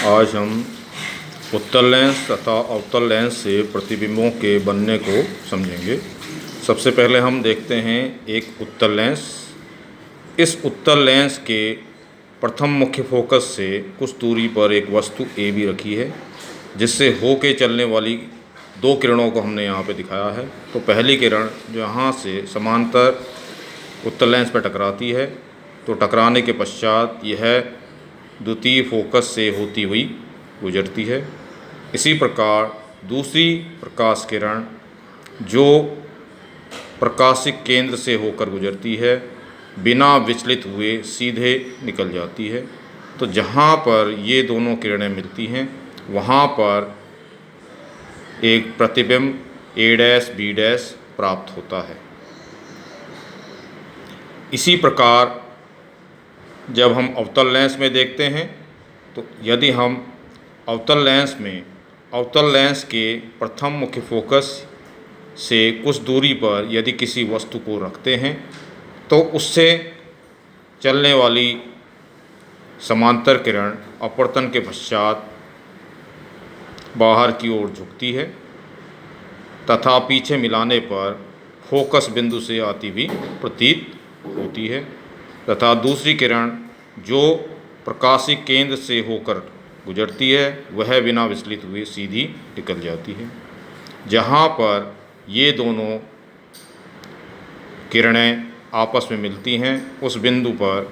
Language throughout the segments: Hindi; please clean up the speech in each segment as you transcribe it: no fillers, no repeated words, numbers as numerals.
आज हम उत्तल लेंस तथा अवतल लेंस से प्रतिबिंबों के बनने को समझेंगे। सबसे पहले हम देखते हैं एक उत्तल लेंस। इस उत्तल लेंस के प्रथम मुख्य फोकस से कुछ दूरी पर एक वस्तु ए भी रखी है, जिससे होके चलने वाली दो किरणों को हमने यहाँ पे दिखाया है। तो पहली किरण जहाँ से समांतर उत्तल लेंस पर टकराती है, तो टकराने के पश्चात यह द्वितीय फोकस से होती हुई गुजरती है। इसी प्रकार दूसरी प्रकाश किरण जो प्रकाशिक केंद्र से होकर गुजरती है, बिना विचलित हुए सीधे निकल जाती है। तो जहाँ पर ये दोनों किरणें मिलती हैं, वहाँ पर एक प्रतिबिंब A', B' प्राप्त होता है। इसी प्रकार जब हम अवतल लेंस में देखते हैं, तो यदि हम अवतल लेंस के प्रथम मुख्य फोकस से कुछ दूरी पर यदि किसी वस्तु को रखते हैं, तो उससे चलने वाली समांतर किरण अपवर्तन के पश्चात बाहर की ओर झुकती है तथा पीछे मिलाने पर फोकस बिंदु से आती हुई प्रतीत होती है, तथा दूसरी किरण जो प्रकाशिक केंद्र से होकर गुजरती है, वह बिना विचलित हुए सीधी निकल जाती है। जहाँ पर ये दोनों किरणें आपस में मिलती हैं, उस बिंदु पर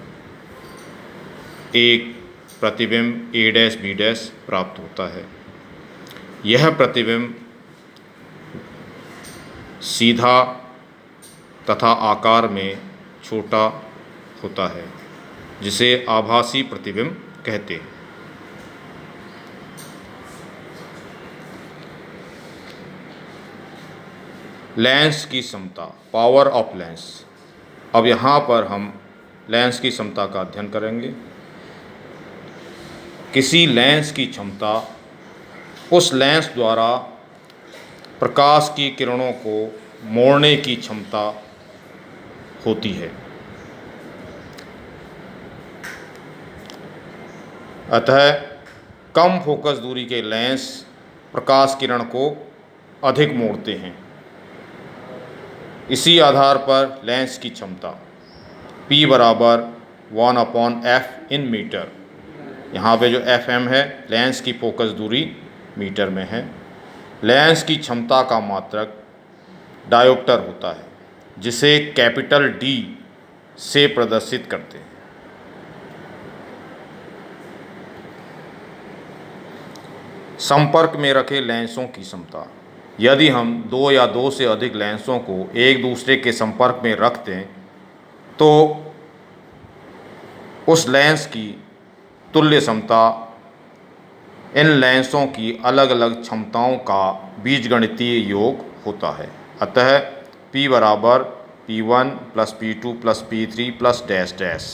एक प्रतिबिंब A', B' प्राप्त होता है। यह प्रतिबिंब सीधा तथा आकार में छोटा होता है, जिसे आभासी प्रतिबिंब कहते हैं। लेंस की क्षमता, पावर ऑफ लेंस। अब यहाँ पर हम लेंस की क्षमता का अध्ययन करेंगे। किसी लेंस की क्षमता उस लेंस द्वारा प्रकाश की किरणों को मोड़ने की क्षमता होती है। अतः कम फोकस दूरी के लेंस प्रकाश किरण को अधिक मोड़ते हैं। इसी आधार पर लेंस की क्षमता P बराबर 1/f इन मीटर। यहाँ पे जो FM है, लेंस की फोकस दूरी मीटर में है। लेंस की क्षमता का मात्रक डायोप्टर होता है, जिसे कैपिटल D से प्रदर्शित करते हैं। संपर्क में रखे लेंसों की क्षमता। यदि हम दो या दो से अधिक लेंसों को एक दूसरे के संपर्क में रख दें, तो उस लेंस की तुल्य क्षमता इन लेंसों की अलग अलग क्षमताओं का बीजगणितीय योग होता है। अतः P बराबर P1 + P2 + P3 + dash dash.